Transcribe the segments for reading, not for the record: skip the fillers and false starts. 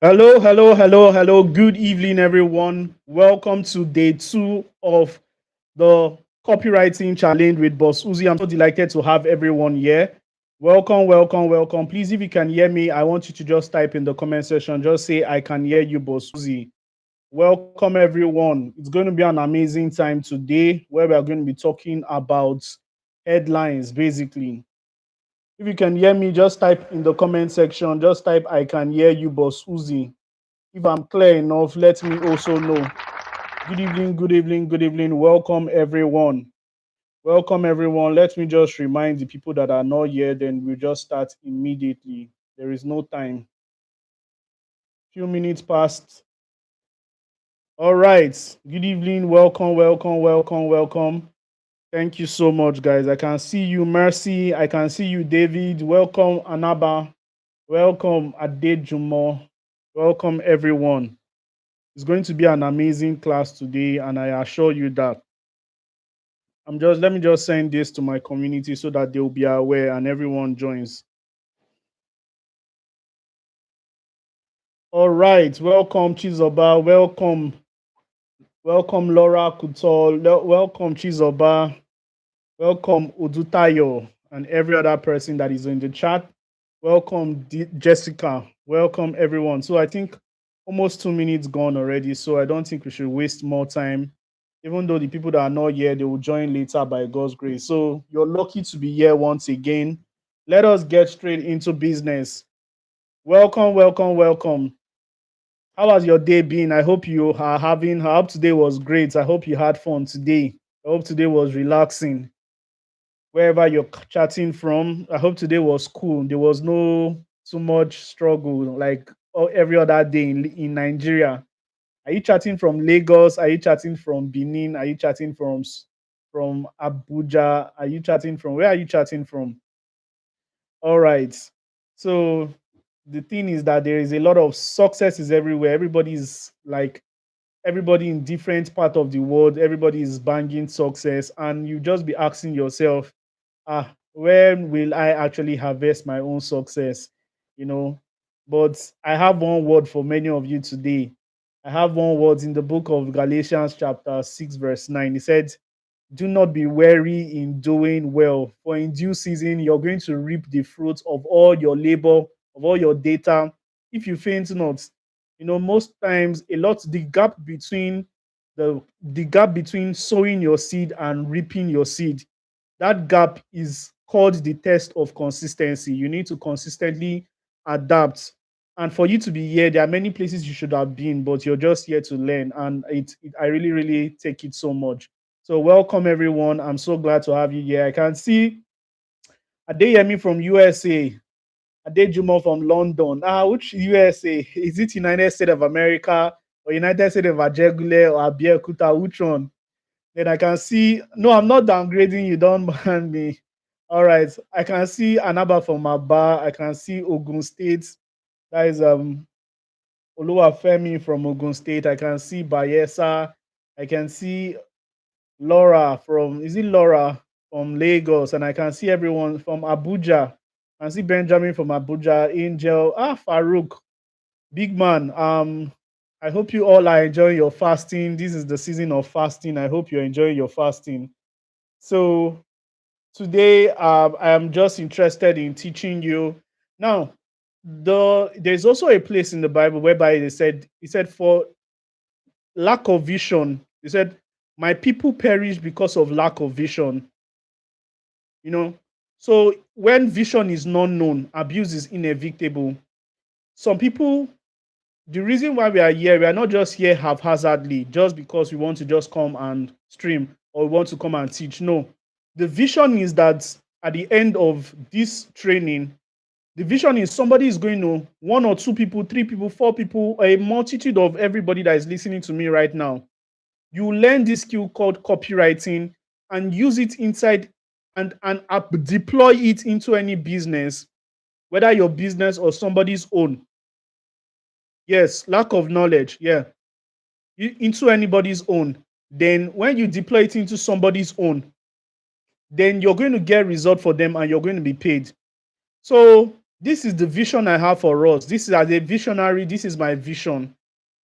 Hello, hello, hello, hello. Good evening, everyone. Welcome to day two of the copywriting challenge with Boss Uzi. I'm so delighted to have everyone here. Welcome, welcome, welcome. Please, if you can hear me, I want you to just type in the comment section. Just say, I can hear you, Boss Uzi. Welcome, everyone. It's going to be an amazing time today where we are going to be talking about headlines, basically. If you can hear me, just type in the comment section. Just type, I can hear you, Boss Uzi. If I'm clear enough, let me also know. Good evening, good evening, good evening. Welcome, everyone. Welcome, everyone. Let me just remind the people that are not here, then we'll just start immediately. There is no time. Few minutes past. All right. Good evening. Welcome, welcome, welcome, welcome. Thank you so much, guys. I can see you, Mercy. I can see you, David. Welcome, Anaba. Welcome, Adejumo. Welcome, everyone. It's going to be an amazing class today, and I assure you that. Let me just send this to my community so that they'll be aware and everyone joins. All right, welcome Chizoba, welcome Laura Kutol, welcome Chizoba, welcome Udutayo, and every other person that is in the chat. Welcome Jessica, welcome everyone. So I think almost 2 minutes gone already, so I don't think we should waste more time. Even though the people that are not here, they will join later by God's grace. So you're lucky to be here once again. Let us get straight into business. Welcome, welcome, welcome. How has your day been? I hope I hope today was great. I hope you had fun today. I hope today was relaxing. Wherever you're chatting from, I hope today was cool. There was no too much struggle like every other day in Nigeria. Are you chatting from Lagos? Are you chatting from Benin? Are you chatting from Abuja? Are you chatting from where are you chatting from? All right. So the thing is that there is a lot of successes everywhere. Everybody in different part of the world. Everybody is banging success, and you just be asking yourself, when will I actually harvest my own success? You know. But I have one word for many of you today. I have one word in the book of Galatians, chapter 6, verse 9. It said, do not be weary in doing well, for in due season you're going to reap the fruits of all your labor, of all your data. If you faint not, most times the gap between sowing your seed and reaping your seed, that gap is called the test of consistency. You need to consistently adapt. And for you to be here, there are many places you should have been, but you're just here to learn. And I really, really take it so much. So welcome everyone. I'm so glad to have you here. I can see Adeyemi from USA, Adejumo from London. Which USA? Is it United States of America or United States of Ajegule or Abiyakuta? Which one? Then I can see, no, I'm not downgrading you, don't mind me. All right. I can see Anaba from Aba. I can see Ogun State. That is Oluwafemi from Ogun State. I can see Bayesa. I can see Laura is it Laura from Lagos? And I can see everyone from Abuja. I can see Benjamin from Abuja, Angel, Farouk, big man. I hope you all are enjoying your fasting. This is the season of fasting. I hope you're enjoying your fasting. So today, I am just interested in teaching you. Now, there's also a place in the Bible whereby it said for lack of vision, he said, my people perish because of lack of vision. You know, so when vision is not known, abuse is inevitable. Some people, the reason why we are not just here haphazardly, just because we want to just come and stream or we want to come and teach. No, the vision is that at the end of this training, the vision is somebody is going to, one or two people, three people, four people, a multitude of everybody that is listening to me right now. You learn this skill called copywriting and use it inside and deploy it into any business, whether your business or somebody's own. Yes, lack of knowledge. Yeah, into anybody's own. Then when you deploy it into somebody's own, then you're going to get result for them and you're going to be paid. So This is the vision I have for us. This is, as a visionary, this is my vision.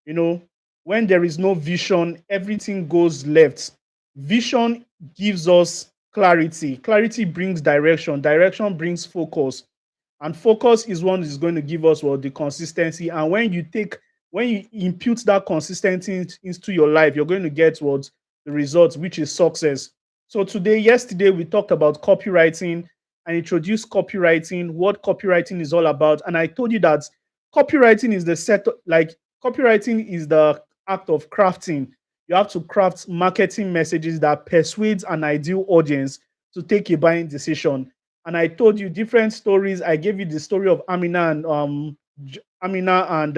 You know, when there is no vision, everything goes left. Vision gives us clarity. Clarity brings direction. Direction brings focus. And focus is one is going to give us what the consistency. And when you impute that consistency into your life, you're going to get what the results, which is success. So yesterday, we talked about copywriting and introduced copywriting, what copywriting is all about. And I told you that copywriting is the set, like copywriting is the act of crafting. You have to craft marketing messages that persuades an ideal audience to take a buying decision. And I told you different stories. I gave you the story of Amina and Amina and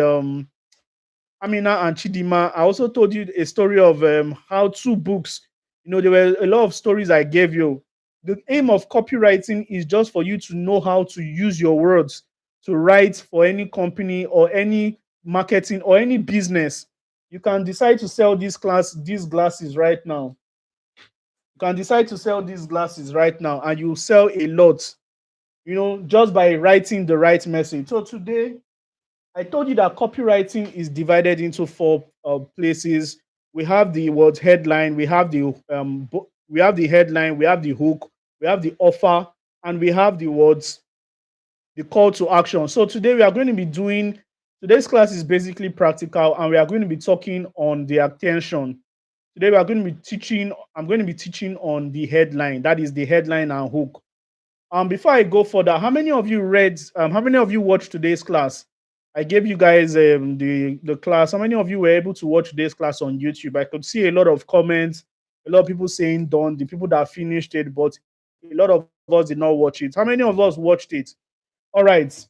Chidima. I also told you a story of how two books. You know, there were a lot of stories I gave you. The aim of copywriting is just for you to know how to use your words to write for any company or any marketing or any business. You can decide to sell these glasses right now. You can decide to sell these glasses right now, and you sell a lot, you know, just by writing the right message. So today, I told you that copywriting is divided into four places. We have the word headline, we have the headline, we have the hook, we have the offer, and we have the words, the call to action. So today we are going to be doing today's class is basically practical, and we are going to be talking on the attention. Today we are going to be teaching. I'm going to be teaching on the headline. That is the headline and hook. Before I go further, how many of you read? How many of you watched today's class? I gave you guys the class. How many of you were able to watch today's class on YouTube? I could see a lot of comments, a lot of people saying done. The people that finished it, but a lot of us did not watch it. How many of us watched it? All right.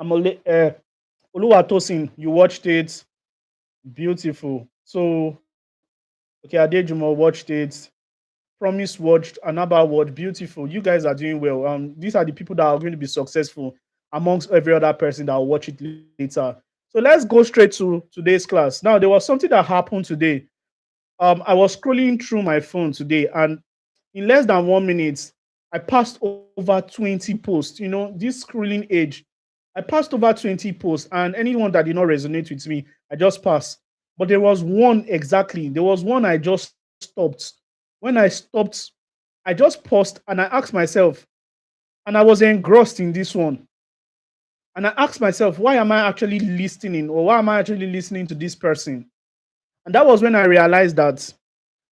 Oluwatosin, you watched it. Beautiful. So, okay, Adejumo watched it. Promise watched, Anaba watched. Beautiful. You guys are doing well. These are the people that are going to be successful amongst every other person that will watch it later. So let's go straight to today's class. Now, there was something that happened today. I was scrolling through my phone today, and in less than 1 minute, I passed over 20 posts. You know, this scrolling age, I passed over 20 posts, and anyone that did not resonate with me, I just passed. But there was one exactly. There was one I just stopped. When I stopped, I just paused and I asked myself, and I was engrossed in this one. And I asked myself, why am I actually listening, or why am I actually listening to this person? And that was when I realized that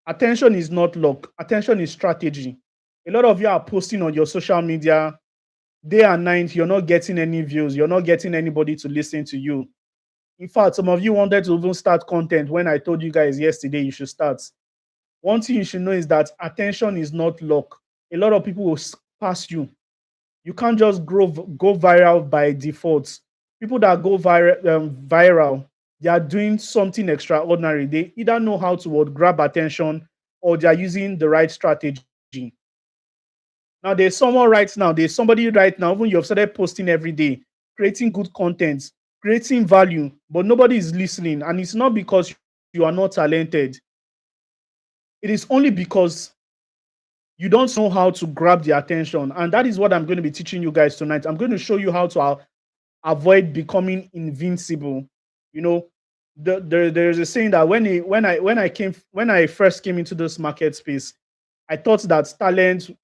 attention is not luck, attention is strategy. A lot of you are posting on your social media day and night, you're not getting any views, you're not getting anybody to listen to you. In fact, some of you wanted to even start content when I told you guys yesterday you should start. One thing you should know is that attention is not luck. A lot of people will pass you. You can't just go viral by default. People that go viral, they are doing something extraordinary. They either know how to grab attention, or they are using the right strategy. Now, there's somebody right now, when you have started posting every day, creating good content, creating value, but nobody is listening. And it's not because you are not talented. It is only because you don't know how to grab the attention. And that is what I'm going to be teaching you guys tonight. I'm going to show you how to avoid becoming invincible. You know, there's a saying that when I first came into this market space, I thought that talent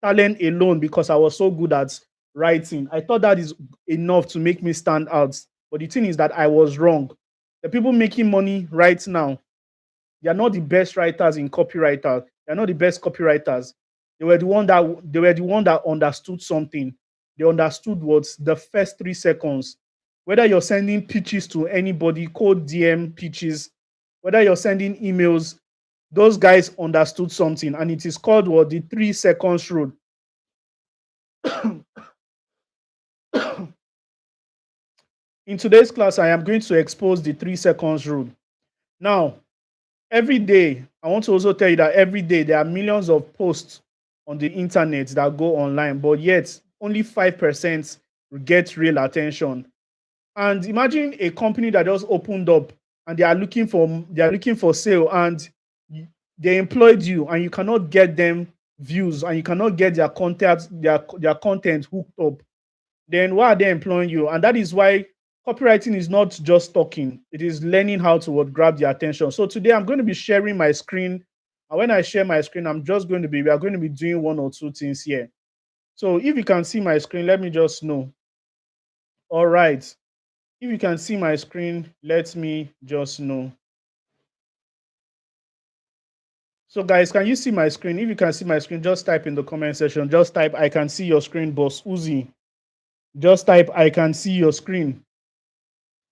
alone, because I was so good at writing. I thought that is enough to make me stand out. But the thing is that I was wrong. The people making money right now, they are not the best writers in copywriter. They are not the best copywriters. They were the one that understood something. They understood what's the first 3 seconds. Whether you're sending pitches to anybody, cold DM pitches, whether you're sending emails, those guys understood something, and it is called what, the 3 seconds rule. In today's class, I am going to expose the 3 seconds rule. Now, every day, I want to also tell you that every day there are millions of posts on the internet that go online, but yet only 5% get real attention. And imagine a company that just opened up and they are looking for sale, and they employed you, and you cannot get them views, and you cannot get their content hooked up. then why are they employing you? And that is why copywriting is not just talking, it is learning how to grab their attention. So today I'm going to be sharing my screen. And when I share my screen, we are going to be doing one or two things here. So if you can see my screen, let me just know. All right. If you can see my screen, let me just know. So guys, can you see my screen? If you can see my screen, just type in the comment section. Just type, I can see your screen, Boss Uzi. Just type, I can see your screen.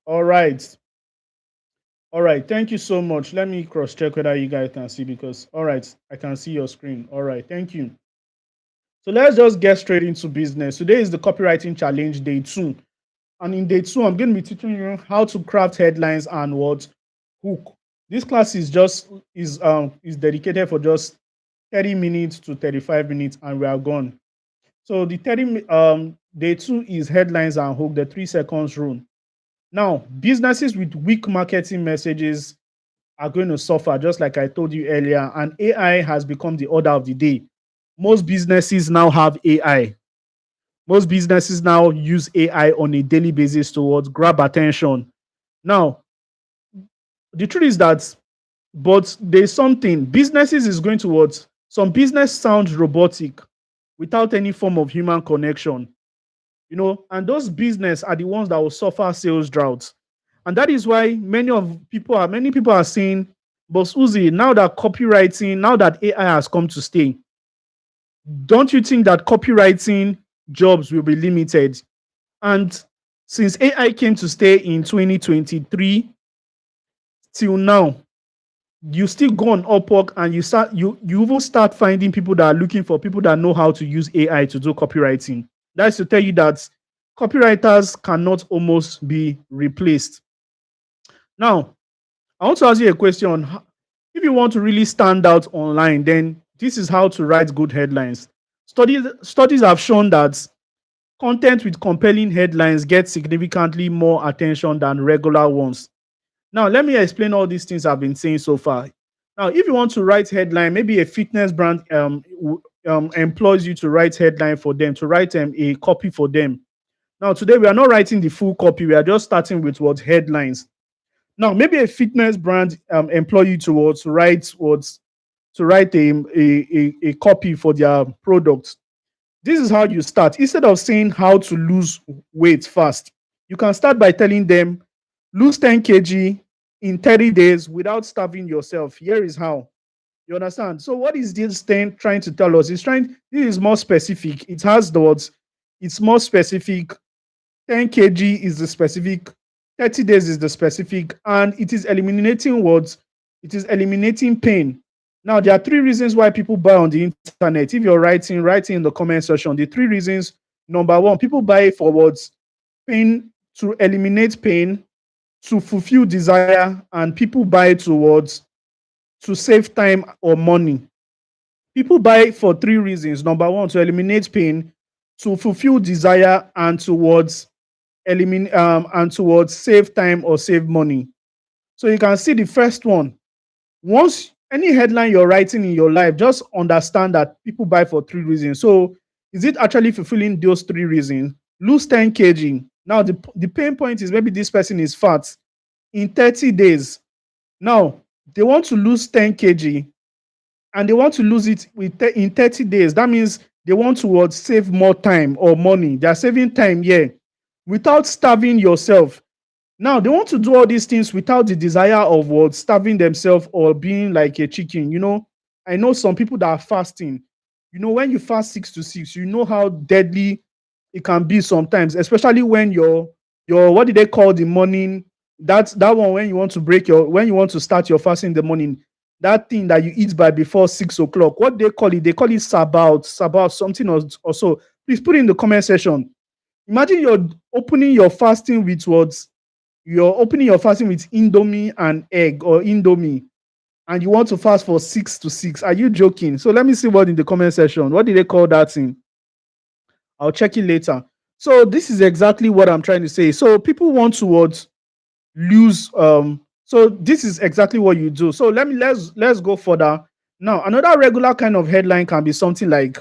All right. All right. Thank you so much. Let me cross check whether you guys can see because, all right, I can see your screen. All right. Thank you. So let's just get straight into business. Today is the copywriting challenge day 2. And in day 2, I'm going to be teaching you how to craft headlines and what hook. This class is dedicated for just 30 minutes to 35 minutes and we are gone. So the day 2 is headlines and hook, the 3 seconds rule. Now, businesses with weak marketing messages are going to suffer, just like I told you earlier, and AI has become the order of the day. Most businesses now have AI. Most businesses now use AI on a daily basis towards grab attention. Now, the truth is that, but there's something, businesses is going towards, some business sounds robotic without any form of human connection, and those business are the ones that will suffer sales droughts. And that is why many people are saying, Boss Uzi, now that AI has come to stay, don't you think that copywriting jobs will be limited? And since AI came to stay in 2023 till now, you still go on Upwork and you even start finding people that are looking for people that know how to use AI to do copywriting. That's to tell you that copywriters cannot almost be replaced. Now, I want to ask you a question. If you want to really stand out online, then this is how to write good headlines. Studies have shown that content with compelling headlines gets significantly more attention than regular ones. Now, let me explain all these things I've been saying so far. Now, if you want to write headline, maybe a fitness brand employs you to write headline for them, to write a copy for them. Now, today we are not writing the full copy. We are just starting with what headlines. Now, maybe a fitness brand employ you to write a copy for their product. This is how you start. Instead of saying how to lose weight fast, you can start by telling them lose 10 kg in 30 days without starving yourself. Here is how. You understand? So what is this thing trying to tell us? This is more specific. It has the words. It's more specific. 10 kg is the specific. 30 days is the specific. And it is eliminating words. It is eliminating pain. Now, there are 3 reasons why people buy on the internet. If you're write in the comment section. The 3 reasons. Number 1, people buy for words. Pain, to eliminate pain, to fulfill desire, and people buy towards to save time or money. People buy for 3 reasons. Number 1, to eliminate pain, to fulfill desire, and towards save time or save money. So you can see the first one. Once any headline you're writing in your life, just understand that people buy for 3 reasons. So is it actually fulfilling those 3 reasons? Lose 10 kg. Now the pain point is maybe this person is fat in 30 days. Now they want to lose 10 kg and they want to lose it in 30 days. That means they want to save more time or money. They're saving time here without starving yourself. Now they want to do all these things without the desire of starving themselves or being like a chicken. I know some people that are fasting. When you fast 6 to 6, you know how deadly it can be sometimes, especially when your what do they call the morning? That one when you want to start your fasting in the morning, that thing that you eat by before 6 o'clock. What they call it? They call it sabat, something or so. Please put it in the comment section. Imagine you're opening your fasting with words. You're opening your fasting with Indomie and egg or Indomie, and you want to fast for 6 to 6. Are you joking? So let me see what in the comment section. What did they call that thing? I'll check it later. So this is exactly what I'm trying to say. So people want to lose. So this is exactly what you do. So let's go further. Now, another regular kind of headline can be something like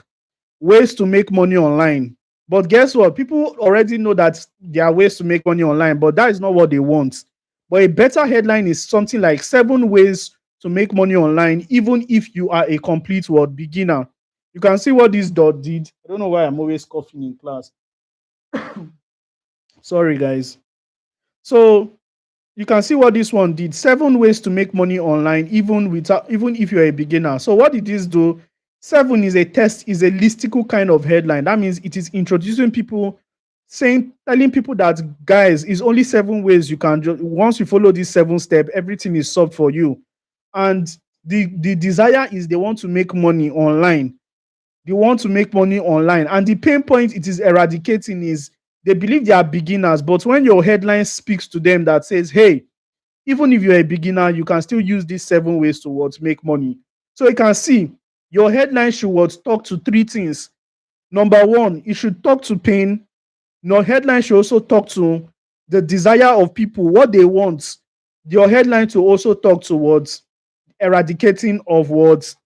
ways to make money online. But guess what? People already know that there are ways to make money online, but that is not what they want. But a better headline is something like 7 ways to make money online, even if you are a complete world beginner. You can see what this dot did. I don't know why I'm always coughing in class. Sorry, guys. So you can see what this one did. 7 ways to make money online, even if you're a beginner. So what did this do? 7 is a test, is a listicle kind of headline. That means it is introducing people, telling people that guys, is only 7 ways you can once you follow this 7 step, everything is solved for you. And the desire is they want to make money online. They want to make money online. And the pain point it is eradicating is they believe they are beginners, but when your headline speaks to them that says, hey, even if you're a beginner, you can still use these 7 ways towards make money. So you can see your headline should talk to 3 things. Number one, it should talk to pain. Your headline should also talk to the desire of people, what they want. Your headline to also talk towards eradicating of words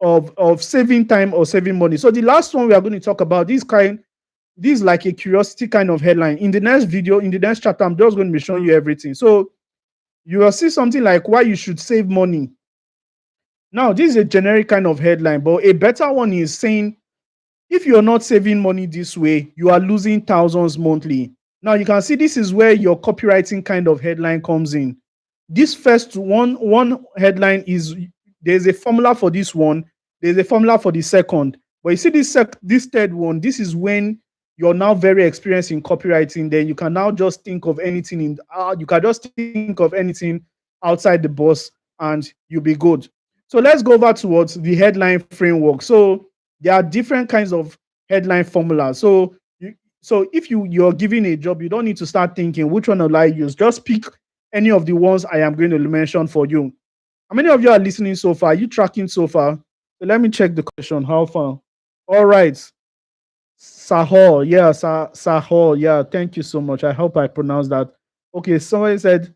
of saving time or saving money. So the last one we are going to talk about, this is like a curiosity kind of headline. In the next video, in the next chapter, I'm just going to be showing you everything. So you will see something like why you should save money. Now, this is a generic kind of headline, but a better one is saying if you're not saving money this way, you are losing thousands monthly. Now, you can see this is where your copywriting kind of headline comes in. This first one headline is there's a formula for this one, there's a formula for the second. But you see this third one, this is when you're now very experienced in copywriting. Then you can now just think of anything you can just think of anything outside the box and you'll be good. So let's go over towards the headline framework. So there are different kinds of headline formulas. So if you're given a job, you don't need to start thinking which one will I use. Just pick any of the ones I am going to mention for you. How many of you are listening so far? Are you tracking so far? So let me check the question. How far? All right. Sahor. Yeah, Sahor. Yeah, thank you so much. I hope I pronounced that. Okay, somebody said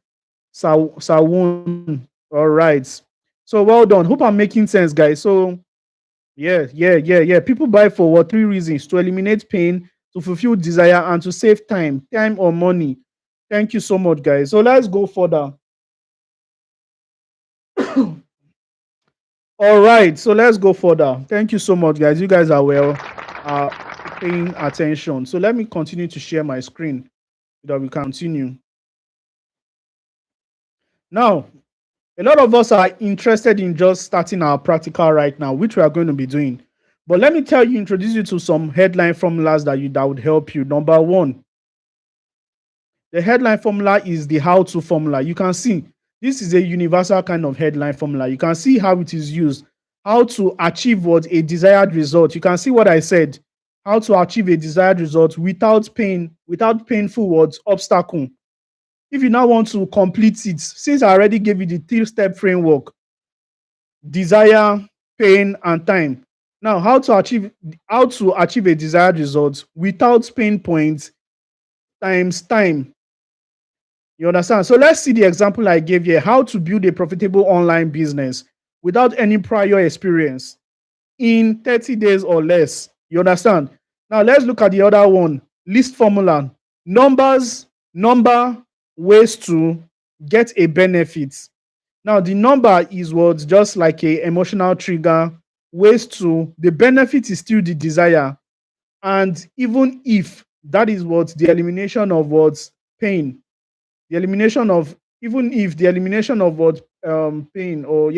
Sawun. All right. So well done. Hope I'm making sense, guys. So yeah. People buy for what? 3 reasons: to eliminate pain, to fulfill desire, and to save time or money. Thank you so much, guys. So let's go further. All right, so let's go further. Thank you so much, guys. You guys are paying attention. So let me continue to share my screen so that we continue. Now, a lot of us are interested in just starting our practical right now, which we are going to be doing. But let me introduce you to some headline formulas that would help you. Number one, the headline formula is the how-to formula. You can see this is a universal kind of headline formula. You can see how it is used. How to achieve a desired result. You can see what I said. How to achieve a desired result without pain, without painful obstacle. If you now want to complete it, since I already gave you the 3-step framework, desire, pain, and time. Now, how to achieve a desired result without pain points times time. You understand? So let's see the example I gave here. How to build a profitable online business without any prior experience in 30 days or less. You understand? Now let's look at the other one. List formula. Number ways to get a benefit. Now the number is just like a emotional trigger. Ways to the benefit is still the desire. And even if that is the elimination of pain. The elimination of pain, or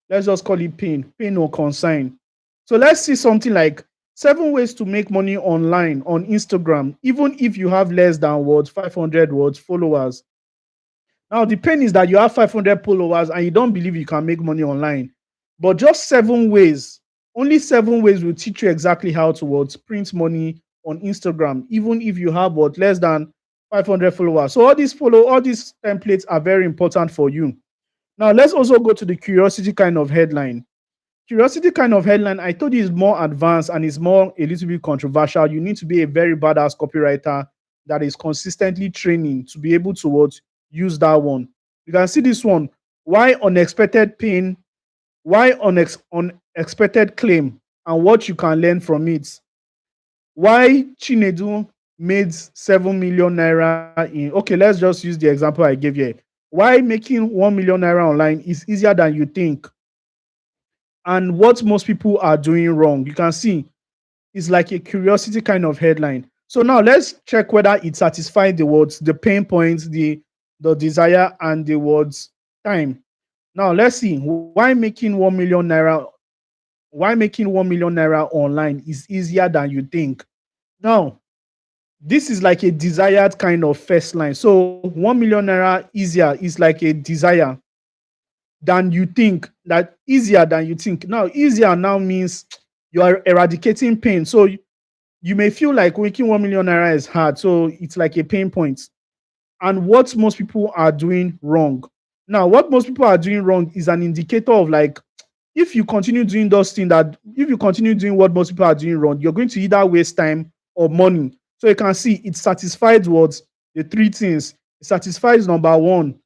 let's just call it pain or consign. So let's see something like 7 ways to make money online on Instagram, even if you have less than 500 followers. Now the pain is that you have 500 followers and you don't believe you can make money online, but just 7 ways, only 7 ways will teach you exactly how to print money on Instagram, even if you have less than 500 followers. So all these templates are very important for you. Now let's also go to the curiosity kind of headline. Curiosity kind of headline, I told you, is more advanced and is more a little bit controversial. You need to be a very badass copywriter that is consistently training to be able to use that one. You can see this one. Why unexpected pain? Why unexpected claim? And what you can learn from it. why Chinedu made 7 million naira in, okay, let's just use the example I gave here. Why making 1 million naira online is easier than you think, and what most people are doing wrong. You can see it's like a curiosity kind of headline. So now let's check whether it satisfies the words, the pain points, the desire, and the words time. Now let's see why making 1 million naira online is easier than you think. Now, this is like a desired kind of first line. So 1 million naira easier is like a desire than you think, that easier than you think. Now, easier now means you are eradicating pain. So you may feel like making 1 million naira is hard. So it's like a pain point. And what most people are doing wrong. Now, what most people are doing wrong is an indicator of like, if you continue doing those things, that if you continue doing what most people are doing wrong, you're going to either waste time or money. So you can see it satisfies what the three things. It satisfies number one,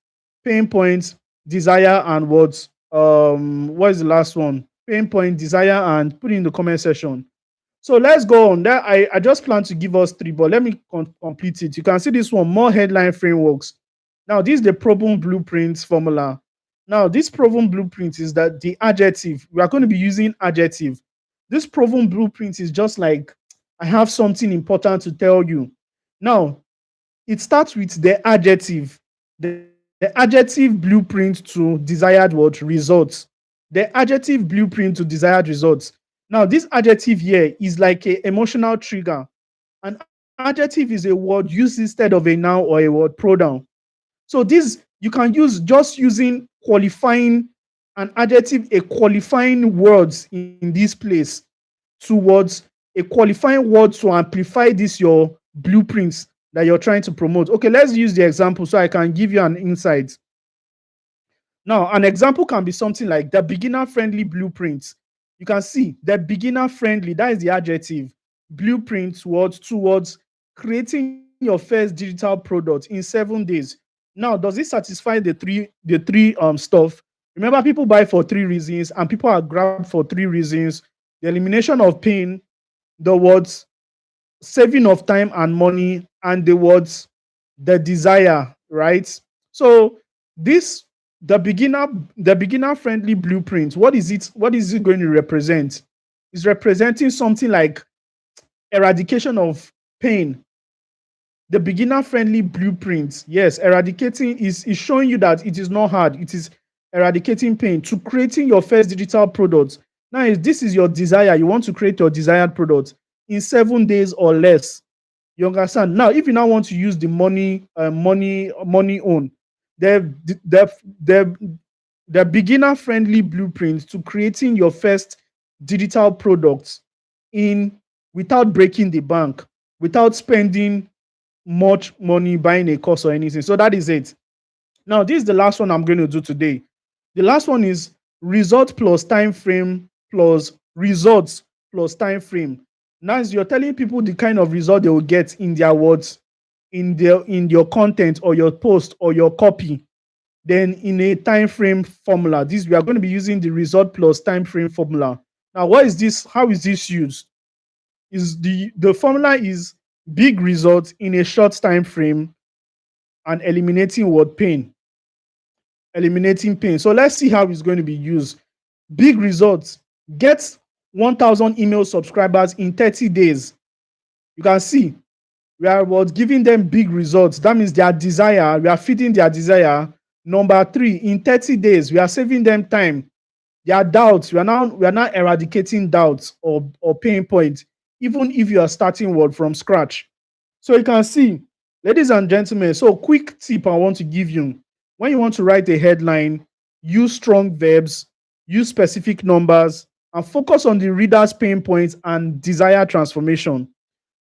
pain points, desire, and what is the last one? Pain point, desire, and put it in the comment section. So let's go on. There, I just plan to give us three, but let me complete it. You can see this one, more headline frameworks. Now, this is the proven blueprints formula. Now, this proven blueprint is that the adjective, we are going to be using adjective. This proven blueprint is just like, I have something important to tell you. Now, it starts with the adjective, the adjective blueprint to desired what results. The adjective blueprint to desired results. Now, this adjective here is like an emotional trigger. An adjective is a word used instead of a noun or a word pronoun. So this you can use just using qualifying an adjective, a qualifying words in this place towards a qualifying word to amplify this your blueprints that you're trying to promote. Okay, let's use the example so I can give you an insight. Now, an example can be something like the beginner friendly blueprints. You can see the beginner friendly, that is the adjective. Blueprint words towards creating your first digital product in 7 days. Now, does it satisfy the three stuff? Remember, people buy for three reasons and people are grabbed for three reasons: the elimination of pain, the words saving of time and money, and the words the desire, right? So this the beginner friendly blueprint, what is it going to represent? It's representing something like eradication of pain. The beginner friendly blueprint, yes, eradicating is showing you that it is not hard. It is eradicating pain to creating your first digital product. Now, if this is your desire, you want to create your desired product in 7 days or less. You understand? Now, if you now want to use the money on the the the, the beginner friendly blueprint to creating your first digital product in without breaking the bank, without spending much money buying a course or anything. So that is it. Now, this is the last one I'm going to do today. The last one is result plus time frame plus results plus time frame. Now, you're telling people the kind of result they will get in their words, in your content or your post or your copy. Then in a time frame formula, this we are going to be using the result plus time frame formula. Now, what is this? How is this used? Is the formula is big results in a short time frame and eliminating pain. So let's see how it's going to be used. Big results: get 1,000 email subscribers in 30 days. You can see we are about giving them big results. That means their desire, we are feeding their desire. Number three, in 30 days, we are saving them time. Their doubts, we are now eradicating doubts or pain points, even if you are starting word from scratch. So you can see, ladies and gentlemen, so quick tip I want to give you. When you want to write a headline, use strong verbs, use specific numbers, and focus on the reader's pain points and desired transformation.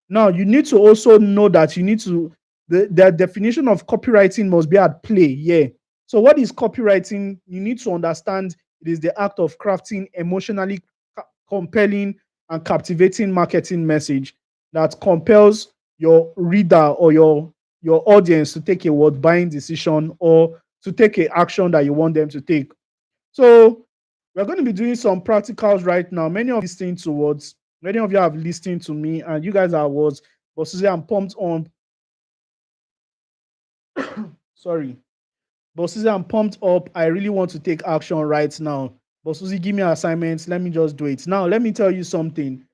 Now, you need to also know that the definition of copywriting must be at play. Yeah. So, what is copywriting? You need to understand it is the act of crafting emotionally compelling and captivating marketing message that compels your reader or your audience to take a word buying decision or to take a action that you want them to take. So we're going to be doing some practicals right now. Many of these things towards Many of you have listened to me, and you guys are was, but Susie, I'm pumped on. Sorry, but Susie, I'm pumped up. I really want to take action right now. But Susie, give me assignments. Let me just do it now. Let me tell you something.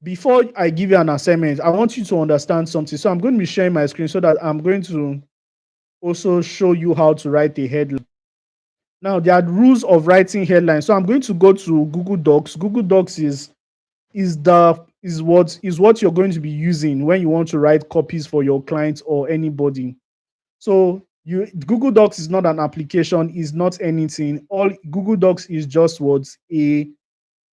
Before I give you an assignment, I want you to understand something. So I'm going to be sharing my screen so that I'm going to also show you how to write a headline. Now there are rules of writing headlines. So I'm going to go to Google Docs. Google Docs is what you're going to be using when you want to write copies for your clients or anybody. So you Google Docs is not an application, is not anything. All Google Docs is just what a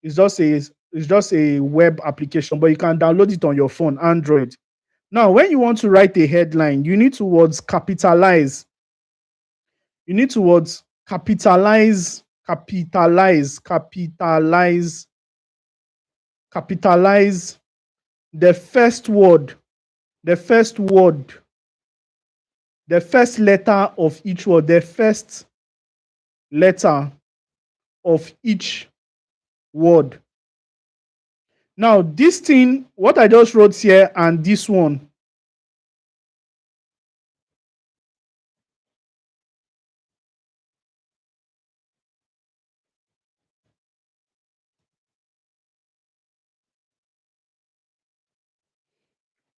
it's just a it's just a web application, but you can download it on your phone, Android. Now, when you want to write a headline, you need to words capitalize. You need to words capitalize the first word, the first word, the first letter of each word, the first letter of each word. Now, this thing, what I just wrote here, and this one,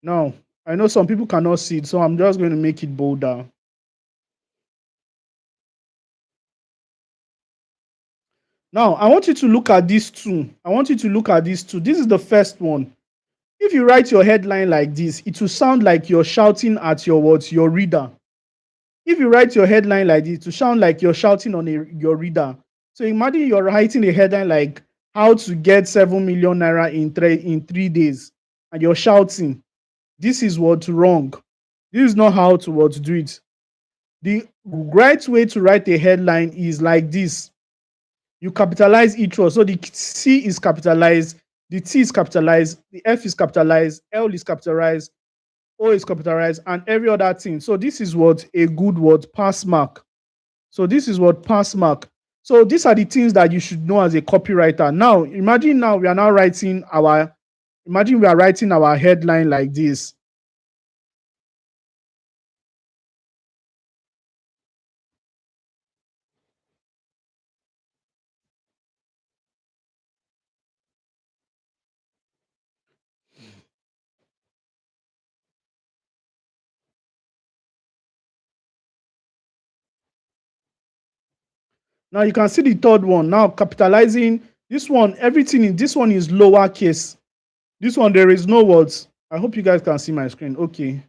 now, I know some people cannot see it, so I'm just going to make it bolder. Now, I want you to look at these two. I want you to look at these two. This is the first one. If you write your headline like this, it will sound like you're shouting at your words, your reader. If you write your headline like this, it will sound like you're shouting on your reader. So imagine you're writing a headline like how to get 7 million naira in 3 days, and you're shouting. This is what's wrong. This is not how to do it. The right way to write a headline is like this. You capitalize each word. So the C is capitalized, the T is capitalized, the F is capitalized, L is capitalized, O is capitalized, and every other thing. So this is what a good word, pass mark. So this is what pass mark. So these are the things that you should know as a copywriter. Now, imagine now we are now writing our, imagine we are writing our headline like this. Now you can see the third one. Now capitalizing this one, everything in this one is lowercase. This one, there is no words. I hope you guys can see my screen. Okay.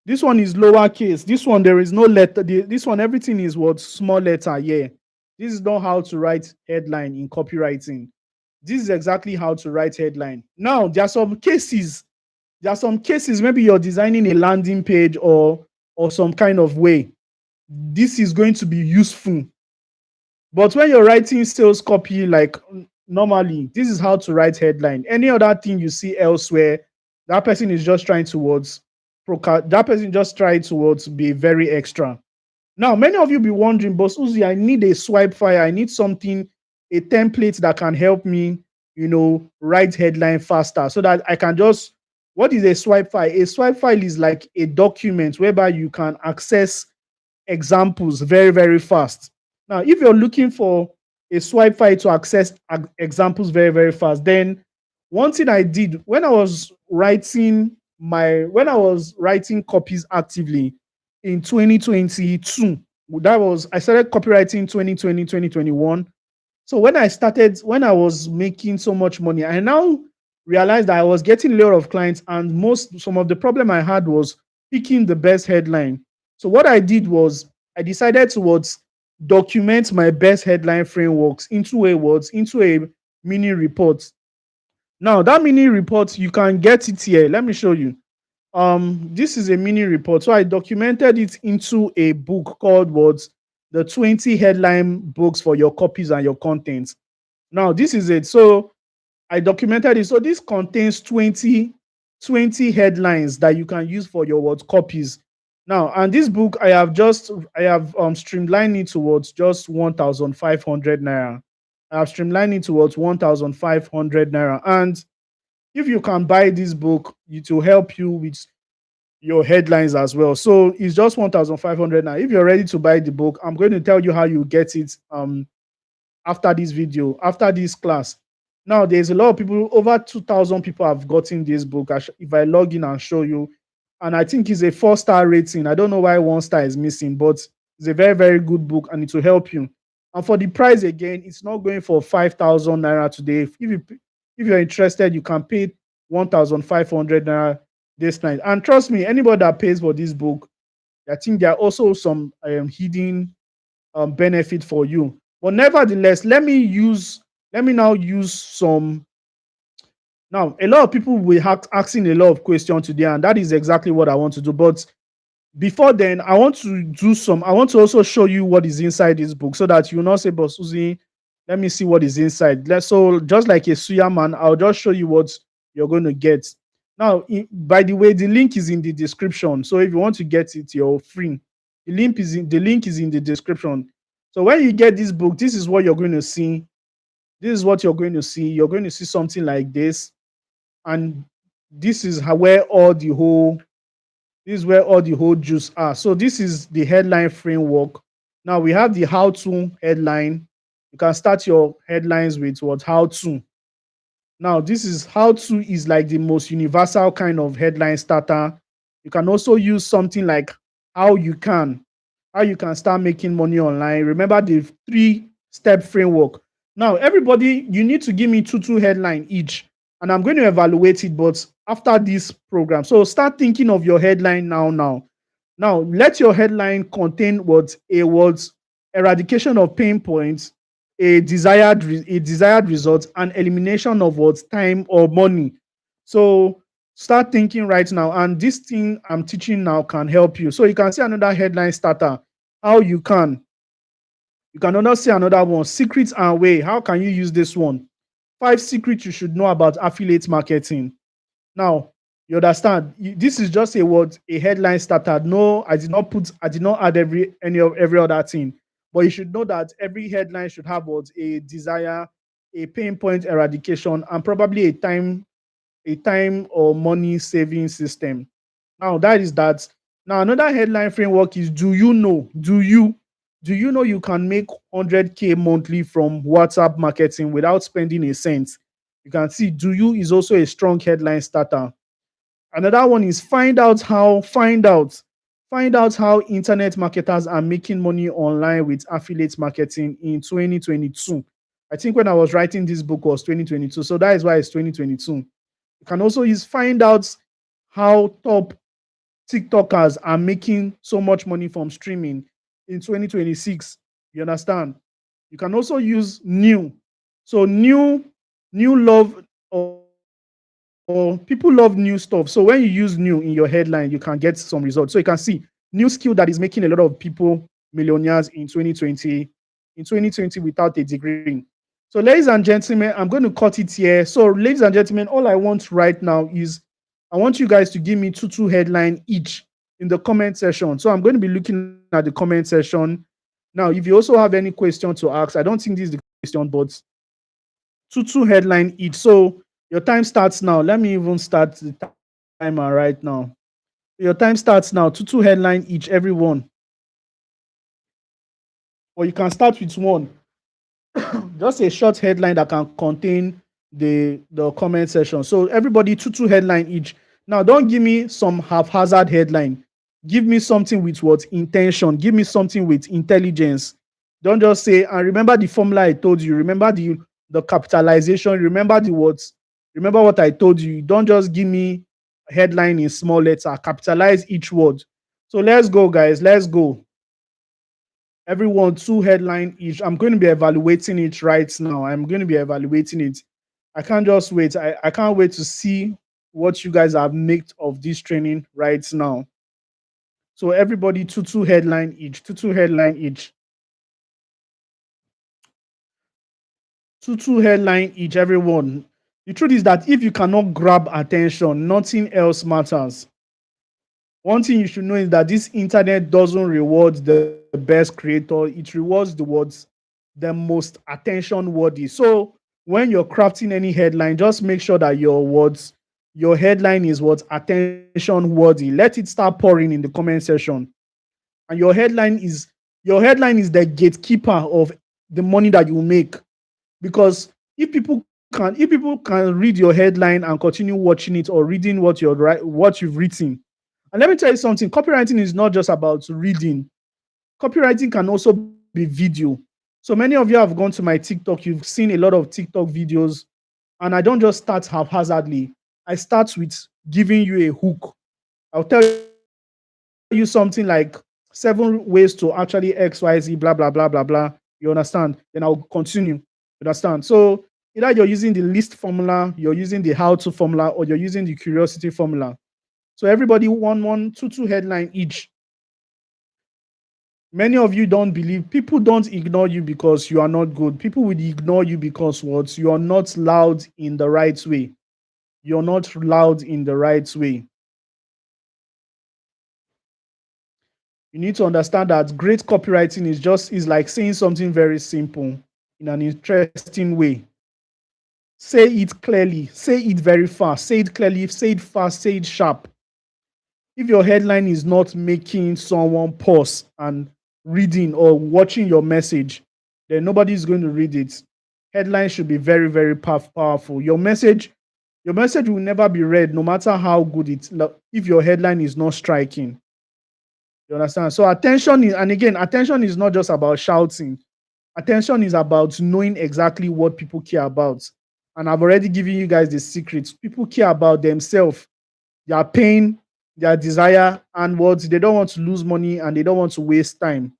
This one is lowercase. This one, there is no letter. This one, everything is what? Small letter. Yeah. This is not how to write headline in copywriting. This is exactly how to write headline. Now, there are some cases. There are some cases, maybe you're designing a landing page or some kind of way. This is going to be useful. But when you're writing sales copy, like normally, this is how to write headline. Any other thing you see elsewhere, that person is just trying towards that person just trying towards be very extra. Now, many of you be wondering, but Uzi, I need a swipe file. I need something, a template that can help me, write headline faster so that I can just. What is a swipe file? A swipe file is like a document whereby you can access examples very, very fast. Now, if you're looking for a swipe file to access examples very, very fast, then one thing I did when I was writing copies actively in 2022, I started copywriting 2020, 2021. So when I was making so much money, I now realized that I was getting a lot of clients, and some of the problem I had was picking the best headline. So what I did was I decided to document my best headline frameworks into a mini report. Now that mini report, you can get it here. Let me show you. This is a mini report. So I documented it into a book called the 20 headline books for your copies and your contents. Now this is it. So I documented it. So this contains 20 headlines that you can use for your copies. Now, and this book I have streamlined it towards just 1,500 naira. I have streamlined it towards 1,500 naira. And if you can buy this book, it will help you with your headlines as well. So it's just 1,500 now. If you're ready to buy the book, I'm going to tell you how you get it after this video, after this class. Now, there's a lot of people, over 2,000 people have gotten this book. If I log in and show you, and I think it's a 4-star rating. I don't know why 1 star is missing, but it's a very, very good book and it will help you. And for the price again, it's not going for 5,000 naira today. If you're interested, you can pay 1,500 naira this night. And trust me, anybody that pays for this book, I think there are also some hidden benefit for you. But nevertheless, let me now use some. Now, a lot of people will asking a lot of questions today, and that is exactly what I want to do. But before then, I want to also show you what is inside this book so that you will not say, but Susie, let me see what is inside. So just like a suya man, I'll just show you what you're going to get. Now, by the way, the link is in the description. So if you want to get it, you're free. The link is in the description. So when you get this book, this is what you're going to see. This is what you're going to see. You're going to see something like this. And this is where all the whole juice are. So this is the headline framework. Now we have the how-to headline. You can start your headlines with what how-to. Now this is how-to is like the most universal kind of headline starter. You can also use something like how you can start making money online. Remember the 3-step framework. Now everybody, you need to give me two headline each, and I'm going to evaluate it, but after this program. So start thinking of your headline now. Now let your headline contain what a words eradication of pain points, a desired result, and elimination of what time or money. So start thinking right now, and this thing I'm teaching now can help you. So you can see another headline starter. How you can also see another one, secrets and way. How can you use this one? 5 secrets you should know about affiliate marketing. Now, you understand, this is just a headline starter. No, I did not add every other thing. But you should know that every headline should have what a desire, a pain point eradication, and probably a time or money saving system. Now that is that. Now another headline framework is, do you know you can make 100K monthly from WhatsApp marketing without spending a cent? You can see do you is also a strong headline starter. Another one is find out how internet marketers are making money online with affiliate marketing in 2022. I think when I was writing this book was 2022. So that is why it's 2022. You can also use find out how top TikTokers are making so much money from streaming in 2026. You understand? You can also use new. So new love, or people love new stuff. So when you use new in your headline, you can get some results. So you can see new skill that is making a lot of people millionaires in 2020 without a degree. So ladies and gentlemen, I'm going to cut it here. So ladies and gentlemen, all I want right now is I want you guys to give me two headline each in the comment section. So I'm going to be looking at the comment section. Now, if you also have any question to ask, I don't think this is the question, but two headline each. So your time starts now. Let me even start the timer right now. Your time starts now. Two headline each, everyone. Or you can start with one. Just a short headline that can contain the comment section. So everybody two headline each. Now don't give me some haphazard headline. Give me something with what intention. Give me something with intelligence. Don't just say, and remember the formula I told you. Remember the capitalization. Remember the words. Remember what I told you. Don't just give me a headline in small letter. Capitalize each word. So let's go, guys. Let's go. Everyone, two headline each. I'm going to be evaluating it right now. I'm going to be evaluating it. I can't just wait. I can't wait to see what you guys have made of this training right now. So everybody, two headline each. Two headline each. Two headline each, everyone. The truth is that if you cannot grab attention, nothing else matters. One thing you should know is that this internet doesn't reward the best creator. It rewards the most attention worthy. So when you're crafting any headline, just make sure that your headline is what attention worthy. Let it start pouring in the comment section. And your headline is the gatekeeper of the money that you make. Because if people can read your headline and continue watching it or reading what you've written. And let me tell you something, copywriting is not just about reading. Copywriting can also be video. So many of you have gone to my TikTok, you've seen a lot of TikTok videos, and I don't just start haphazardly. I start with giving you a hook. I'll tell you something like 7 ways to actually XYZ, blah, blah, blah, blah, blah. You understand? Then I'll continue. You understand? So either you're using the list formula, you're using the how to formula, or you're using the curiosity formula. So everybody one, two headline each. Many of you don't believe, people don't ignore you because you are not good. People will ignore you because what? You are not loud in the right way. You're not loud in the right way. You need to understand that great copywriting is like saying something very simple in an interesting way. Say it clearly, say it very fast, say it clearly, say it fast, say it sharp. If your headline is not making someone pause and reading or watching your message, then nobody is going to read it. Headlines should be very, very powerful. Your message will never be read, no matter how good if your headline is not striking. You understand? So attention is not just about shouting. Attention is about knowing exactly what people care about. And I've already given you guys the secrets. People care about themselves, their pain, their desire, and what they don't want to lose money and they don't want to waste time.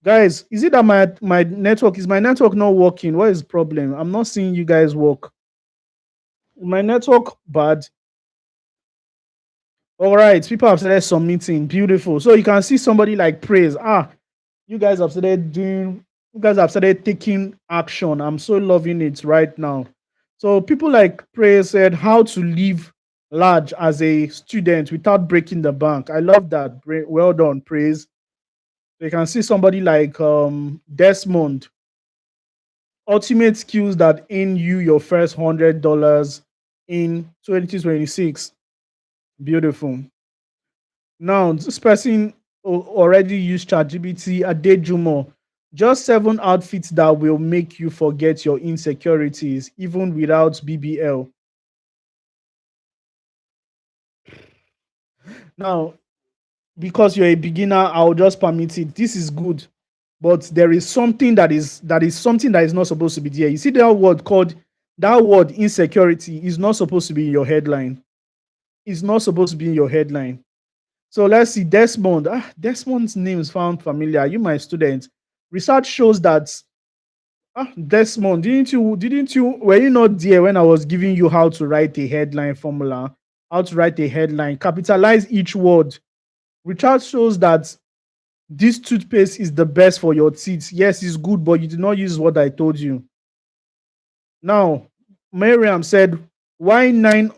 Guys, is it that my network not working? What is the problem? I'm not seeing you guys work. My network bad. All right, people have started submitting. Beautiful. So you can see somebody like Praise. You guys have started doing. You guys have started taking action. I'm so loving it right now. So people like Praise said how to live large as a student without breaking the bank. I love that. Well done, Praise. So you can see somebody like Desmond. Ultimate skills that earn you your first $100 in 2026. Beautiful. Now, this person already used ChatGPT, Adejumo. Just 7 outfits that will make you forget your insecurities, even without BBL. Now, because you're a beginner, I'll just permit it. This is good, but there is something that is not supposed to be there. You see that word insecurity is not supposed to be in your headline. It's not supposed to be in your headline. So let's see, Desmond. Desmond's name is found familiar. You, my student. Research shows that Desmond, didn't you were you not there when I was giving you how to write a headline formula, how to write a headline, capitalize each word. Research shows that this toothpaste is the best for your teeth. Yes, it's good, but you did not use what I told you. Now, Miriam said, why nine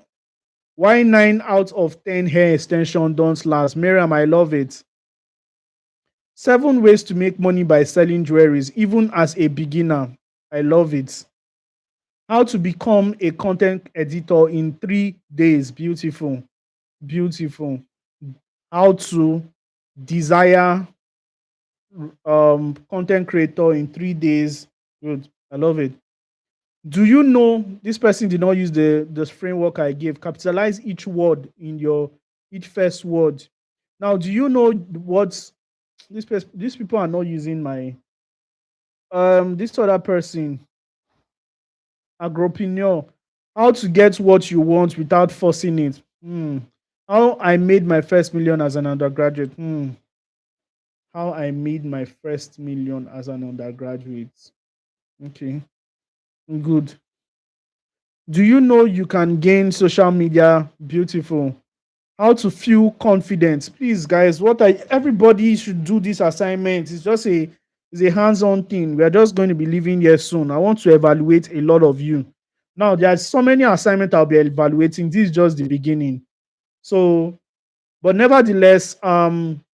out of 10 hair extension don't last? Miriam, I love it. 7 ways to make money by selling jewelries, even as a beginner. I love it. How to become a content editor in 3 days. Beautiful. Beautiful. How to desire content creator in 3 days. Good. I love it. Do you know this person did not use the framework I gave? Capitalize each word in each first word. Now, do you know what these people are not using my this other person, agropreneur. How to get what you want without forcing it. How I made my first million as an undergraduate. How I made my first million as an undergraduate. Okay, good. Do you know you can gain social media? Beautiful. How to feel confident. Please, guys, everybody should do this assignment. It's a hands-on thing. We are just going to be leaving here soon. I want to evaluate a lot of you. Now, there's so many assignments I'll be evaluating. This is just the beginning. So, but nevertheless,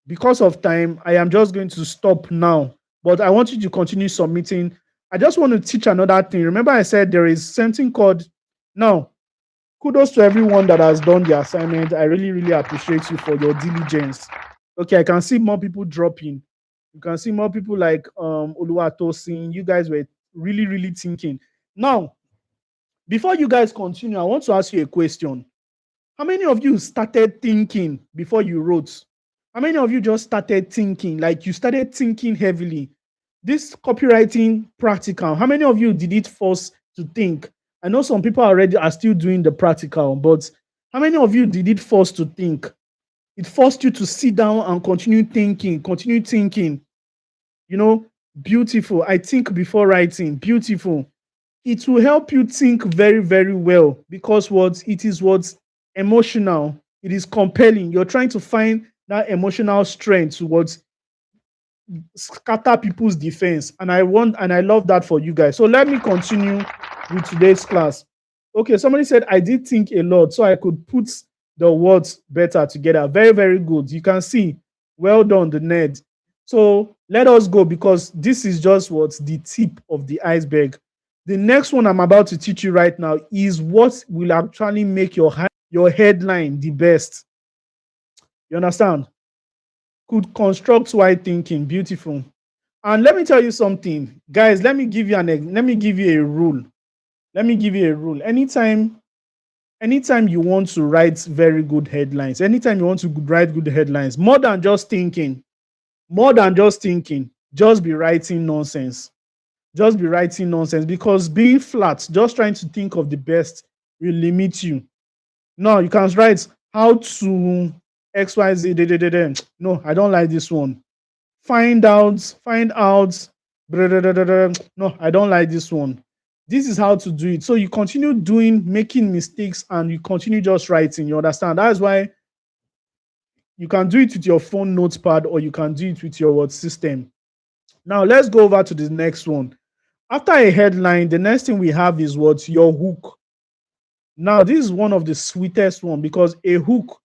because of time, I am just going to stop now. But I want you to continue submitting. I just want to teach another thing. Remember, I said there is something called now. Kudos to everyone that has done the assignment. I really, really appreciate you for your diligence. Okay, I can see more people dropping. You can see more people like Oluwatosin. You guys were really, really thinking. Now, before you guys continue, I want to ask you a question. How many of you started thinking before you wrote? How many of you just started thinking? Like you started thinking heavily. This copywriting practical, how many of you did it force to think? I know some people already are still doing the practical, but how many of you did it force to think? It forced you to sit down and continue thinking, continue thinking. You know, beautiful. I think before writing, beautiful. It will help you think very, very well because what it is what's emotional, it is compelling. You're trying to find that emotional strength towards scatter people's defense. And I love that for you guys. So let me continue with today's class. Okay, somebody said I did think a lot, so I could put the words better together. Very, very good. You can see. Well done, the nerd. So let us go because this is just what's the tip of the iceberg. The next one I'm about to teach you right now is what will actually make your headline the best. You understand? Could construct wide thinking. Beautiful. And let me tell you something, guys. Let me give you a rule. Let me give you a rule. Anytime you want to write very good headlines, anytime you want to write good headlines, more than just thinking, just be writing nonsense. Just be writing nonsense because being flat, just trying to think of the best will limit you. No, you can write how to XYZ. No, I don't like this one. Find out. No, I don't like this one. This is how to do it. So you continue making mistakes, and you continue just writing. You understand? That's why you can do it with your phone notepad, or you can do it with your word system. Now let's go over to the next one. After a headline, the next thing we have is what? Your hook. Now, this is one of the sweetest one because a hook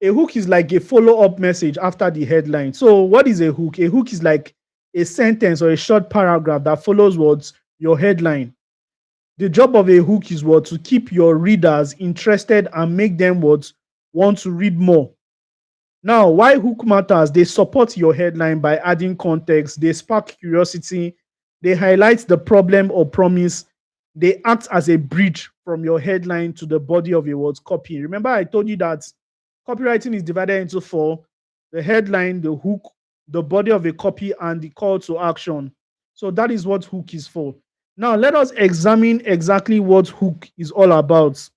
is like a follow-up message after the headline. So what is a hook? A hook is like a sentence or a short paragraph that follows what? Your headline. The job of a hook is what? To keep your readers interested and make them what? Want to read more. Now, why hook matters? They support your headline by adding context. They spark curiosity. They highlight the problem or promise. They act as a bridge from your headline to the body of your words copy. Remember, I told you that copywriting is divided into four: the headline, the hook, the body of a copy, and the call to action. So that is what hook is for. Now, let us examine exactly what hook is all about.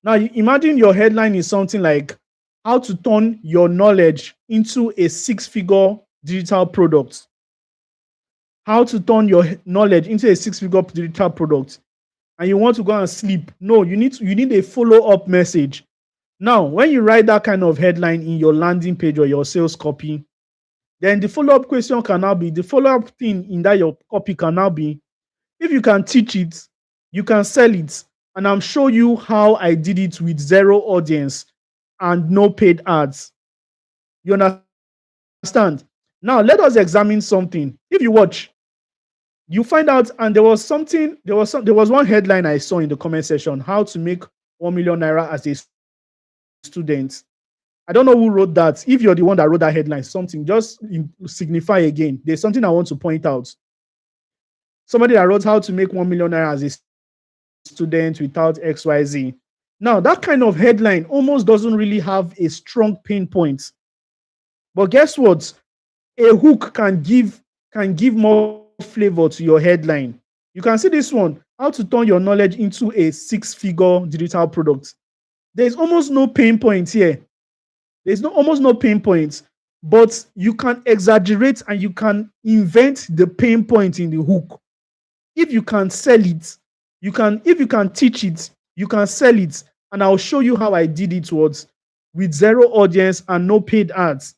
Now, imagine your headline is something like how to turn your knowledge into a six-figure digital product. How to turn your knowledge into a six-figure digital product. And you want to go and sleep. No, you need a follow-up message. Now, when you write that kind of headline in your landing page or your sales copy, then the follow-up question can now be, the follow-up thing in that your copy can now be, if you can teach it, you can sell it. And I'm showing you how I did it with zero audience and no paid ads. You understand? Now, let us examine something. If you watch, you find out, and there was one headline I saw in the comment section: how to make 1 million naira as a student. I don't know who wrote that. If you're the one that wrote that headline, something just signify again. There's something I want to point out. Somebody that wrote how to make 1 million naira as a student without XYZ. Now, that kind of headline almost doesn't really have a strong pinpoint. But guess what? A hook can give more flavor to your headline. You can see this one: how to turn your knowledge into a six-figure digital product. There's almost no pain point here. There's almost no pain points, but you can exaggerate and you can invent the pain point in the hook. If you can sell it, if you can teach it, you can sell it. And I'll show you how I did it with zero audience and no paid ads.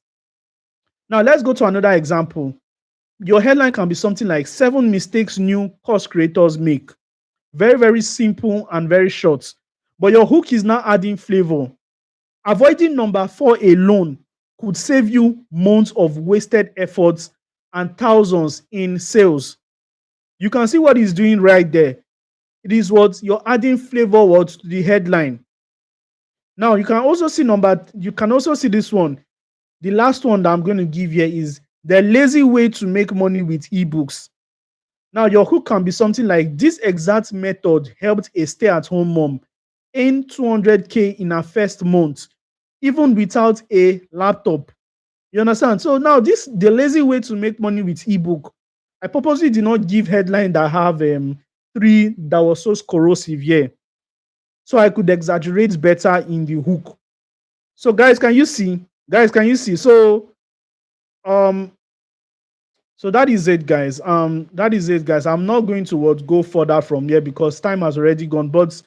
Now let's go to another example. Your headline can be something like 7 mistakes new course creators make. Very, very simple and very short. But your hook is now adding flavor. Avoiding number 4 alone could save you months of wasted efforts and thousands in sales. You can see what he's doing right there. It is what you're adding flavor what to the headline. Now you can also see this one. The last one that I'm going to give here is the lazy way to make money with ebooks. Now, your hook can be something like this exact method helped a stay at home mom earn 200K in her first month, even without a laptop. You understand? So now this the lazy way to make money with ebook. I purposely did not give headline that have three that was so corrosive here. So I could exaggerate better in the hook. So guys, can you see? Guys, can you see? Um so that is it, guys. That is it, guys. I'm not going to go further from here because time has already gone. But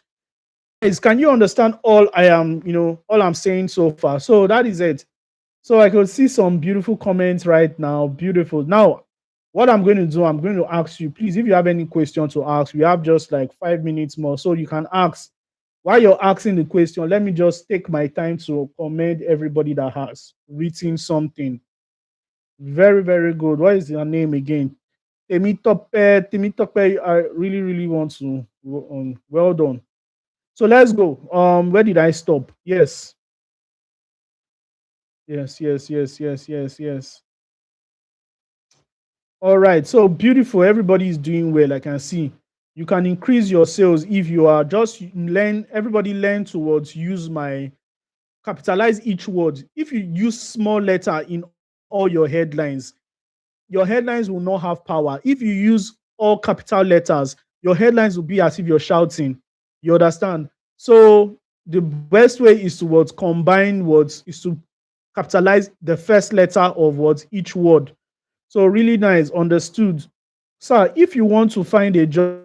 guys, can you understand all all I'm saying so far? So that is it. So I could see some beautiful comments right now. Beautiful. Now, what I'm going to do, I'm going to ask you, please, if you have any question to ask, we have just like 5 minutes more. So you can ask. While you're asking the question, let me just take my time to commend everybody that has written something. Very, very good. What is your name again? Temitope, I really, really want to. Well done. So let's go. Where did I stop? Yes. Yes, yes, yes, yes, yes, yes. All right. So beautiful. Everybody is doing well. I can see. You can increase your sales if you are just learn. Everybody learn towards use my capitalize each word. If you use small letter in all your headlines will not have power. If you use all capital letters, your headlines will be as if you're shouting. You understand? So the best way is to what combine words is to capitalize the first letter of what each word. So really nice, understood. Sir, if you want to find a job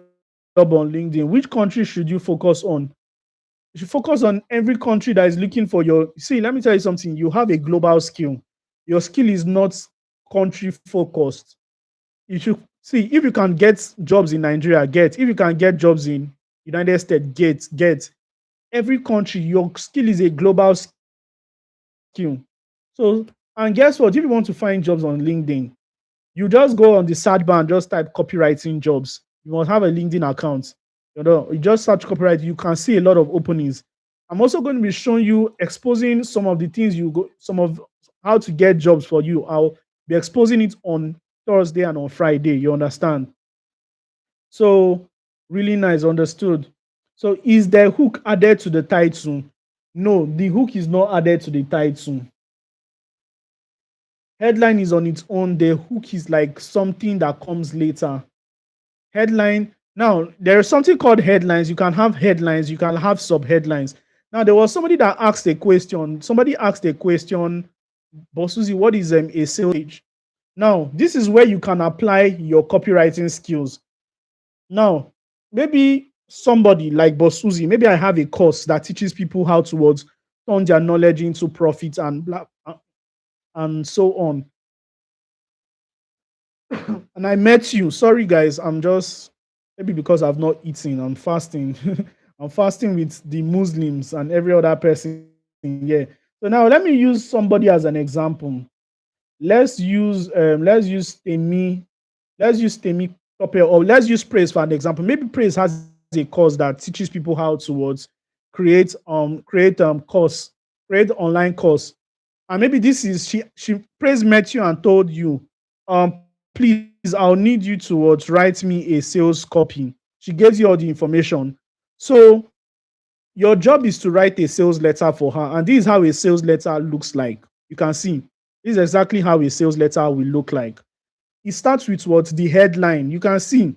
on LinkedIn, which country should you focus on? You should focus on every country that is looking for your. See, let me tell you something. You have a global skill. Your skill is not country focused. You should see if you can get jobs in Nigeria, get. If you can get jobs in United States, get. Every country, your skill is a global skill. So, and guess what? If you want to find jobs on LinkedIn, you just go on the search bar and just type copywriting jobs. You must have a LinkedIn account. You just search copyright. You can see a lot of openings. I'm also going to be showing you exposing some of the things some of how to get jobs for you. I'll be exposing it on Thursday and on Friday. You understand? So really nice, understood. So is the hook added to the title? No, the hook is not added to the title. Headline is on its own. The hook is like something that comes later. Headline. Now, there is something called headlines. You can have headlines, you can have sub headlines. Now, there was somebody that asked a question. Somebody asked a question, Bosuzi, what is a sales page? Now, this is where you can apply your copywriting skills. Now, maybe somebody like Bosuzi, maybe I have a course that teaches people how to turn their knowledge into profit and so on. And I met you. Sorry, guys. I'm just maybe because I've not eaten. I'm fasting. I'm fasting with the Muslims and every other person. Yeah. So now let me use somebody as an example. Let's use Temi. Let's use Temi Topper, or let's use Praise for an example. Maybe Praise has a course that teaches people how to course, create online course. And maybe this is she Praise met you and told you, please, I'll need you to write me a sales copy. She gives you all the information. So your job is to write a sales letter for her. And this is how a sales letter looks like. You can see this is exactly how a sales letter will look like. It starts with what? The headline. You can see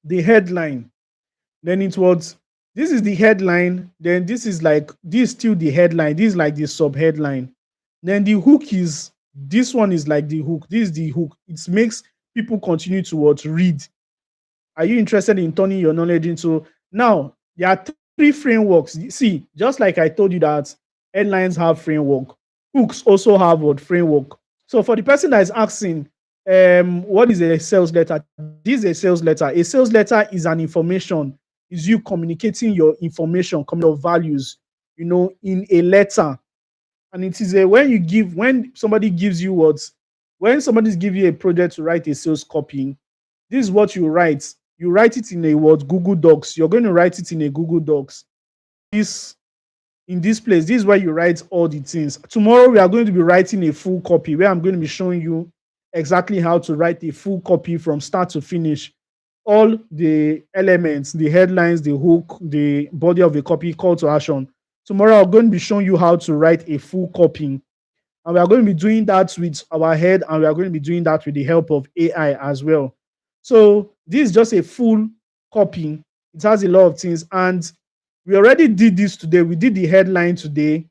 the headline. Then it was this is the headline. Then this is still the headline. This is like the sub headline. Then the hook is this one is like the hook. This is the hook. It makes people continue to read. Are you interested in turning your knowledge into? Now, there are three frameworks. See, just like I told you that headlines have framework, hooks also have what framework. So for the person that is asking, what is a sales letter? This is a sales letter. A sales letter is an information, is you communicating your information, your values, in a letter. And it is when somebody gives you When somebody's giving you a project to write a sales copy, this is what you write. You write it in a what, Google Docs. You're going to write it in a Google Docs. This in this place, this is where you write all the things. Tomorrow we are going to be writing a full copy where I'm going to be showing you exactly how to write a full copy from start to finish. All the elements, the headlines, the hook, the body of the copy, call to action. Tomorrow I'm going to be showing you how to write a full copy. And we are going to be doing that with our head, and we are going to be doing that with the help of AI as well. So this is just a full copy. It has a lot of things. And we already did this today. We did the headline today.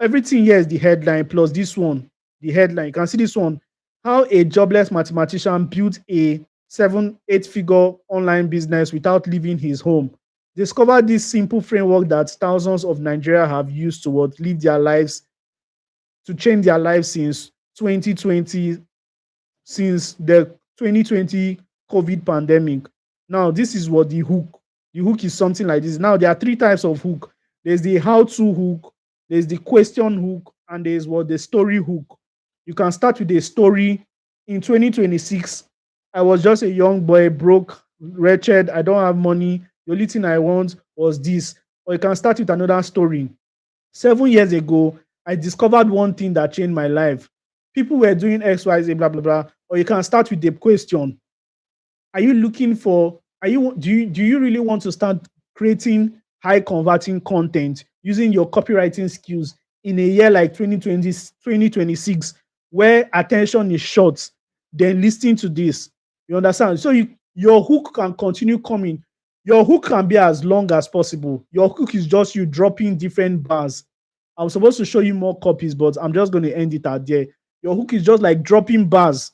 Everything here is the headline plus this one, the headline. You can see this one. How a jobless mathematician built a 7-8 figure online business without leaving his home. Discover this simple framework that thousands of Nigeria have used to live their lives, to change their lives since 2020, since the 2020 COVID pandemic. Now, this is what the hook. The hook is something like this. Now, there are three types of hook. There's the how-to hook, there's the question hook, and there's what, the story hook. You can start with a story. In 2026, I was just a young boy, broke, wretched, I don't have money. The only thing I want was this. Or you can start with another story. 7 years ago, I discovered one thing that changed my life. People were doing X, Y, Z, blah, blah, blah. Or you can start with a question. Are you looking for, do you really want to start creating high converting content using your copywriting skills in a year like 2020, 2026, where attention is short? Then listen to this. You understand? So your hook can continue coming. Your hook can be as long as possible. Your hook is just you dropping different bars. I'm supposed to show you more copies, but I'm just going to end it at there. Your hook is just like dropping bars.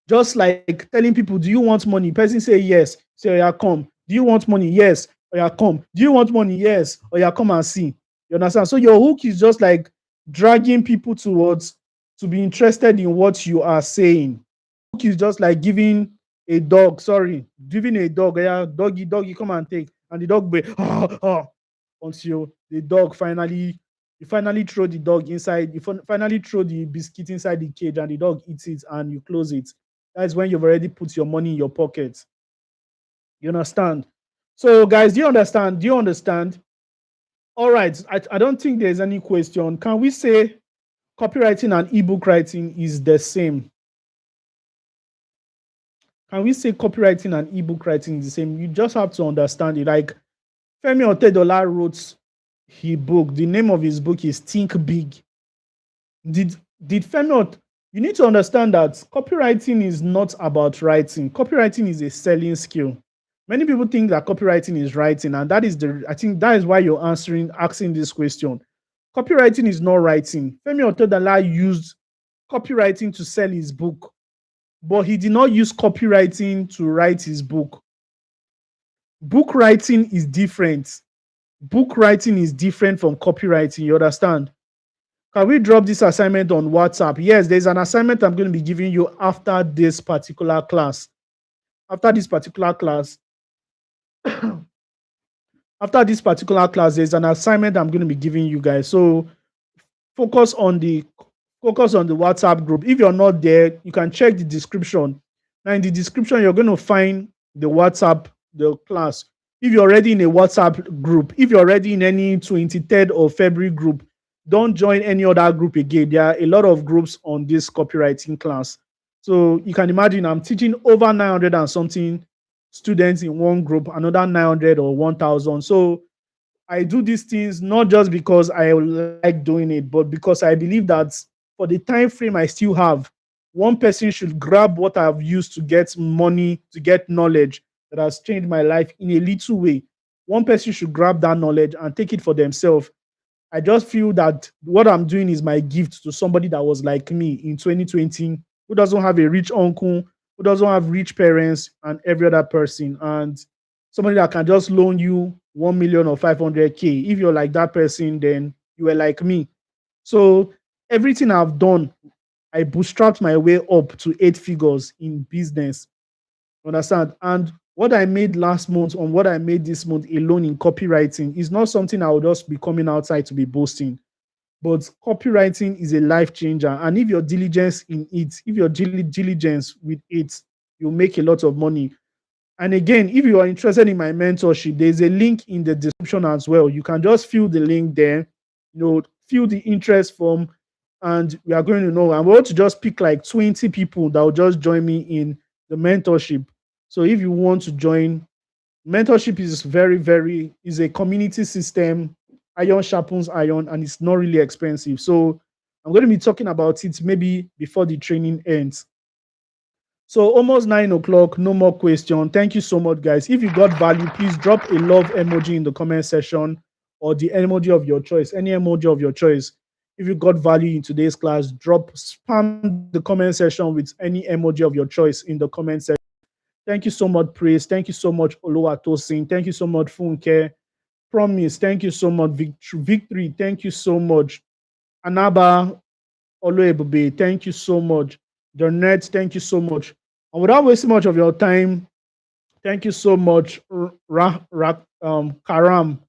Just like telling people, do you want money? Person say yes. Say, oh yeah, come. Do you want money? Yes. Oh yeah, come. Do you want money? Yes. Oh yeah, come and see. You understand? So your hook is just like dragging people towards to be interested in what you are saying. Hook is just like giving a dog, yeah, doggy, come and take. And the dog be, until the dog finally, you finally throw the dog inside, finally throw the biscuit inside the cage and the dog eats it and you close it. That's when you've already put your money in your pocket. You understand? So, guys, do you understand? Do you understand? All right. I don't think there's any question. Can we say copywriting and ebook writing is the same? Can we say copywriting and ebook writing is the same? You just have to understand it. Like Femi Otedola wrote his book. The name of his book is Think Big. Did Femi? You need to understand that copywriting is not about writing. Copywriting is a selling skill. Many people think that copywriting is writing, and I think that is why you're asking this question. Copywriting is not writing. Femi Otedola used copywriting to sell his book, but he did not use copywriting to write his book. Book writing is different. Book writing is different from copywriting. You understand? Can we drop this assignment on WhatsApp? Yes, there's an assignment I'm going to be giving you after this particular class. After this particular class, there's an assignment I'm going to be giving you guys. So focus on the WhatsApp group. If you're not there, you can check the description. Now in the description, you're going to find the WhatsApp, the class. If you're already in a WhatsApp group, if you're already in any 23rd of February group, don't join any other group again. There are a lot of groups on this copywriting class. So you can imagine I'm teaching over 900 and something students in one group, another 900 or 1,000. So I do these things not just because I like doing it, but because I believe that for the time frame I still have, one person should grab what I've used to get money, to get knowledge that has changed my life in a little way. One person should grab that knowledge and take it for themselves. I just feel that what I'm doing is my gift to somebody that was like me in 2020, who doesn't have a rich uncle, who doesn't have rich parents, and every other person. And somebody that can just loan you 1 million or 500K. If you're like that person, then you were like me. So everything I've done, I bootstrapped my way up to 8 figures in business. Understand? And what I made last month on what I made this month alone in copywriting is not something I will just be coming outside to be boasting. but copywriting is a life changer. And if you're diligence in it, if you're diligence with it, you'll make a lot of money. And again, if you are interested in my mentorship, there's a link in the description as well. You can just fill the link there, fill the interest form, and we are going to know. I'm going to just pick like 20 people that will just join me in the mentorship. So if you want to join, mentorship is is a community system. Iron sharpens iron, and it's not really expensive. So I'm going to be talking about it maybe before the training ends. So almost 9 o'clock, no more question. Thank you so much, guys. If you got value, please drop a love emoji in the comment section or the emoji of your choice, any emoji of your choice. If you got value in today's class, spam the comment section with any emoji of your choice in the comment section. Thank you so much, Praise. Thank you so much, Oluwatosin. Thank you so much, Funke. Promise. Thank you so much, Victory. Thank you so much, Anaba Oluebube. Thank you so much, Janet. Thank you so much. And without wasting much of your time, thank you so much, Karam.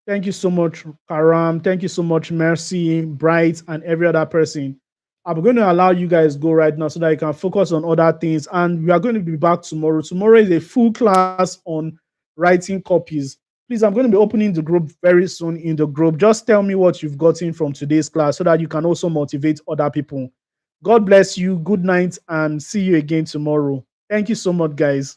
Thank you so much, Karam. Thank you so much, Mercy, Bright, and every other person. I'm going to allow you guys go right now so that you can focus on other things. And we are going to be back tomorrow. Tomorrow is a full class on writing copies. Please, I'm going to be opening the group very soon in the group. Just tell me what you've gotten from today's class so that you can also motivate other people. God bless you. Good night and see you again tomorrow. Thank you so much, guys.